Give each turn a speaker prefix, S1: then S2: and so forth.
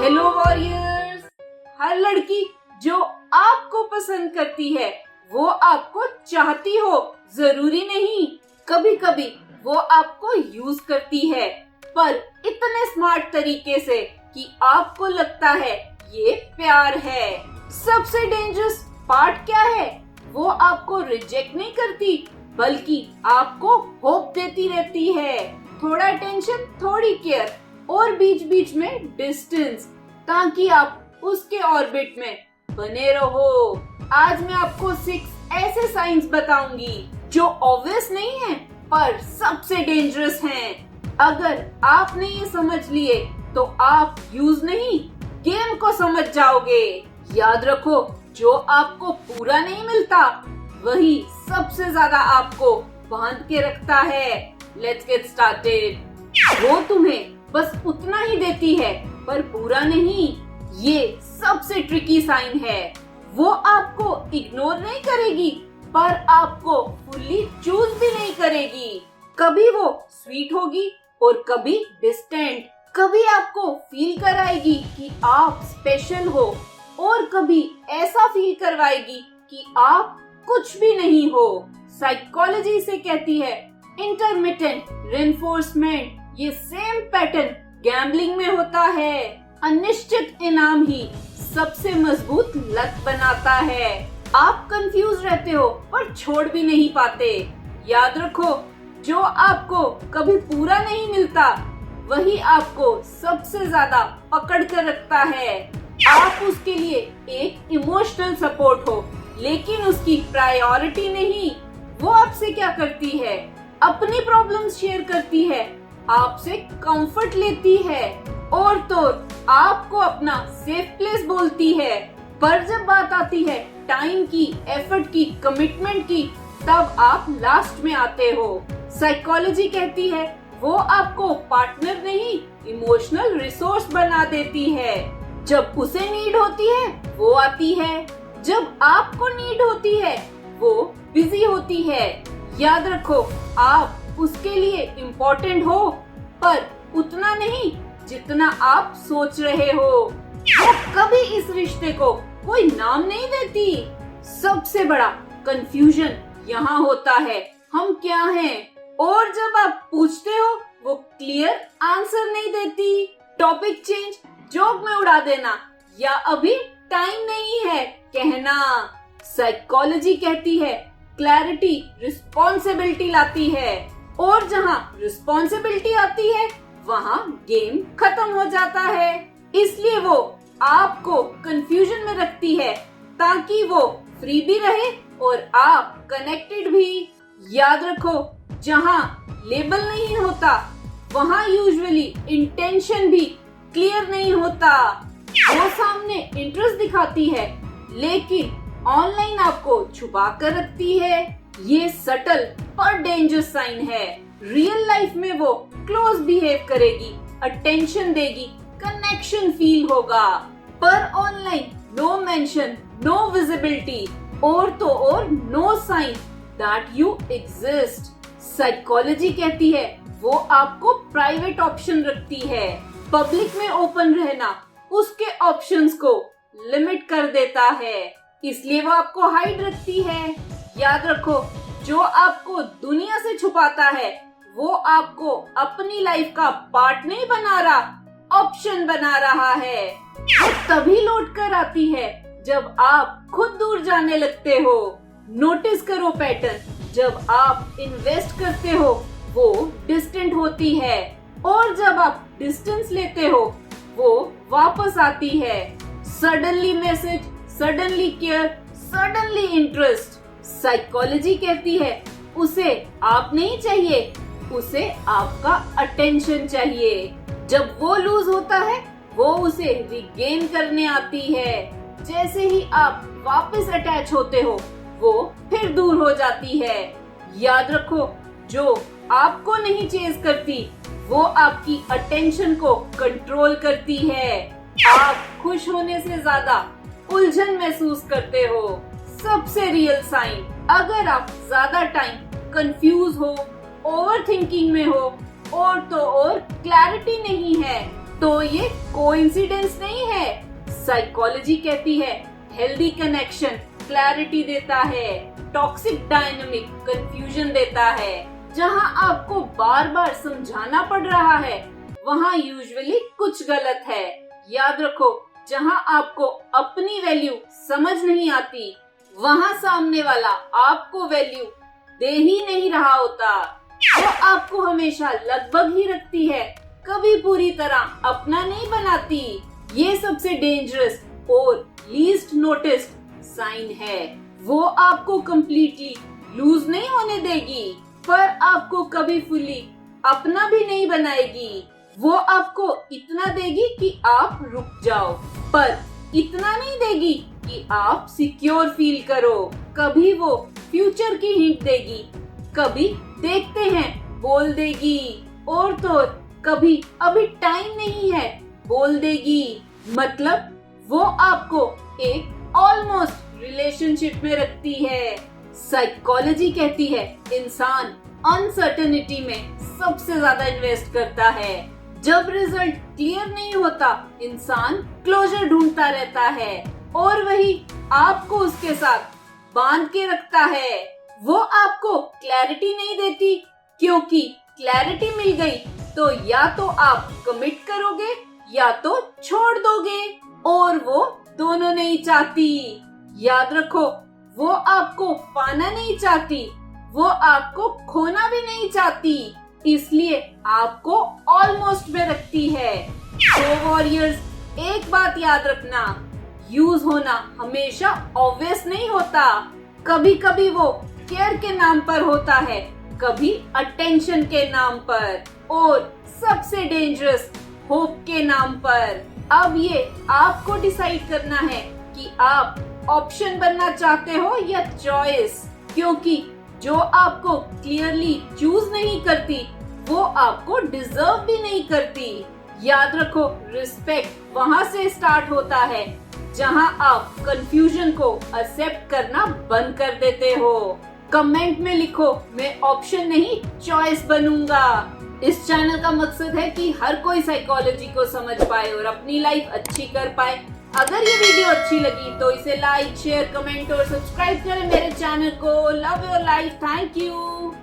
S1: Hello warriors. हर लड़की जो आपको पसंद करती है वो आपको चाहती हो जरूरी नहीं। कभी कभी वो आपको यूज करती है, पर इतने स्मार्ट तरीके से कि आपको लगता है ये प्यार है। सबसे डेंजरस पार्ट क्या है? वो आपको रिजेक्ट नहीं करती, बल्कि आपको होप देती रहती है। थोड़ा टेंशन, थोड़ी केयर और बीच बीच में डिस्टेंस, ताकि आप उसके ऑर्बिट में बने रहो। आज मैं आपको 6 ऐसे साइंस बताऊंगी जो ऑब्वियस नहीं है पर सबसे डेंजरस हैं। अगर आपने ये समझ लिए तो आप यूज नहीं, गेम को समझ जाओगे। याद रखो, जो आपको पूरा नहीं मिलता वही सबसे ज्यादा आपको बांध के रखता है। Let's get started. वो तुम्हें बस उतना ही देती है पर पूरा नहीं। ये सबसे ट्रिकी साइन है। वो आपको इग्नोर नहीं करेगी पर आपको फुल्ली चूज भी नहीं करेगी। कभी वो स्वीट होगी और कभी डिस्टेंट। कभी आपको फील कराएगी कि आप स्पेशल हो और कभी ऐसा फील करवाएगी कि आप कुछ भी नहीं हो। साइकोलॉजी से कहती है इंटरमिटेंट रिइंफोर्समेंट। ये सेम पैटर्न गैम्बलिंग में होता है। अनिश्चित इनाम ही सबसे मजबूत लत बनाता है। आप कंफ्यूज रहते हो पर छोड़ भी नहीं पाते। याद रखो, जो आपको कभी पूरा नहीं मिलता वही आपको सबसे ज्यादा पकड़ कर रखता है। आप उसके लिए एक इमोशनल सपोर्ट हो, लेकिन उसकी प्रायोरिटी नहीं। वो आपसे क्या करती है? अपनी प्रॉब्लम्स शेयर करती है, आपसे कंफर्ट लेती है और तो आपको अपना सेफ प्लेस बोलती है। पर जब बात आती है टाइम की, एफर्ट की, कमिटमेंट की, तब आप लास्ट में आते हो। साइकोलॉजी कहती है वो आपको पार्टनर नहीं, इमोशनल रिसोर्स बना देती है। जब उसे नीड होती है वो आती है, जब आपको नीड होती है वो बिजी होती है। याद रखो, आप उसके लिए इम्पोर्टेंट हो पर उतना नहीं जितना आप सोच रहे हो। वो कभी इस रिश्ते को कोई नाम नहीं देती। सबसे बड़ा कंफ्यूजन यहाँ होता है, हम क्या हैं? और जब आप पूछते हो वो क्लियर आंसर नहीं देती। टॉपिक चेंज, जोक में उड़ा देना या अभी टाइम नहीं है कहना। साइकोलॉजी कहती है क्लैरिटी रिस्पॉन्सिबिलिटी लाती है, और जहाँ रिस्पॉन्सिबिलिटी आती है वहाँ गेम खत्म हो जाता है। इसलिए वो आपको कंफ्यूजन में रखती है ताकि वो फ्री भी रहे और आप कनेक्टेड भी। याद रखो, जहाँ लेबल नहीं होता वहाँ यूजुअली इंटेंशन भी क्लियर नहीं होता। वो सामने इंटरेस्ट दिखाती है लेकिन ऑनलाइन आपको छुपा कर रखती है। ये सटल पर डेंजर साइन है। रियल लाइफ में वो क्लोज बिहेव करेगी, अटेंशन देगी, कनेक्शन फील होगा, पर online no mention, no visibility और तो और no sign that you exist. Psychology कहती है वो आपको प्राइवेट ऑप्शन रखती है। पब्लिक में ओपन रहना उसके ऑप्शंस को लिमिट कर देता है, इसलिए वो आपको हाइड रखती है। याद रखो, जो आपको दुनिया से छुपाता है वो आपको अपनी लाइफ का पार्ट नहीं बना रहा, ऑप्शन बना रहा है। वो तभी लौट कर आती है जब आप खुद दूर जाने लगते हो। नोटिस करो पैटर्न, जब आप इन्वेस्ट करते हो वो डिस्टेंट होती है, और जब आप डिस्टेंस लेते हो वो वापस आती है। Suddenly message, suddenly care, suddenly interest. Psychology कहती है उसे आप नहीं चाहिए, उसे आपका अटेंशन चाहिए। जब वो लूज होता है वो उसे रिगेन करने आती है। जैसे ही आप वापस अटैच होते हो वो फिर दूर हो जाती है। याद रखो, जो आपको नहीं चेज करती वो आपकी अटेंशन को कंट्रोल करती है। आप खुश होने से ज्यादा उलझन महसूस करते हो। सबसे रियल साइन, अगर आप ज्यादा टाइम कंफ्यूज हो, ओवर थिंकिंग में हो और तो और क्लैरिटी नहीं है, तो ये कोइंसिडेंस नहीं है। साइकोलॉजी कहती है हेल्दी कनेक्शन क्लैरिटी देता है, टॉक्सिक डायनामिक कंफ्यूजन देता है। जहाँ आपको बार बार समझाना पड़ रहा है वहाँ यूजुअली कुछ गलत है। याद रखो, जहाँ आपको अपनी वैल्यू समझ नहीं आती वहाँ सामने वाला आपको वैल्यू दे ही नहीं रहा होता। वो आपको हमेशा लगभग ही रखती है, कभी पूरी तरह अपना नहीं बनाती। ये सबसे डेंजरस और लीस्ट नोटिस्ड साइन है। वो आपको कंप्लीटली लूज नहीं होने देगी, पर आपको कभी फुली अपना भी नहीं बनाएगी। वो आपको इतना देगी कि आप रुक जाओ, पर इतना नहीं देगी कि आप सिक्योर फील करो। कभी वो फ्यूचर की हिंट देगी, कभी देखते हैं बोल देगी, और तो कभी अभी टाइम नहीं है बोल देगी। मतलब वो आपको एक ऑलमोस्ट रिलेशनशिप में रखती है। साइकोलॉजी कहती है इंसान अनसर्टेनिटी में सबसे ज्यादा इन्वेस्ट करता है। जब रिजल्ट क्लियर नहीं होता इंसान क्लोजर ढूंढता रहता है, और वही आपको उसके साथ बांध के रखता है। वो आपको क्लैरिटी नहीं देती, क्योंकि क्लैरिटी मिल गई तो या तो आप कमिट करोगे या तो छोड़ दोगे, और वो दोनों नहीं चाहती। याद रखो, वो आपको पाना नहीं चाहती, वो आपको खोना भी नहीं चाहती, इसलिए आपको ऑलमोस्ट में रखती है। तो वॉरियर्स, एक बात याद रखना, यूज होना हमेशा ऑब्वियस नहीं होता। कभी कभी वो केयर के नाम पर होता है, कभी अटेंशन के नाम पर, और सबसे डेंजरस होप के नाम पर। अब ये आपको डिसाइड करना है कि आप ऑप्शन बनना चाहते हो या चॉइस, क्योंकि जो आपको क्लियरली चूज नहीं करती वो आपको डिजर्व भी नहीं करती। याद रखो, रिस्पेक्ट वहाँ से स्टार्ट होता है जहाँ आप कंफ्यूजन को एक्सेप्ट करना बंद कर देते हो। कमेंट में लिखो, मैं ऑप्शन नहीं चॉइस बनूंगा। इस चैनल का मकसद है कि हर कोई साइकोलॉजी को समझ पाए और अपनी लाइफ अच्छी कर पाए। अगर ये वीडियो अच्छी लगी तो इसे लाइक, शेयर, कमेंट और सब्सक्राइब करें मेरे चैनल को। Love your life, thank you.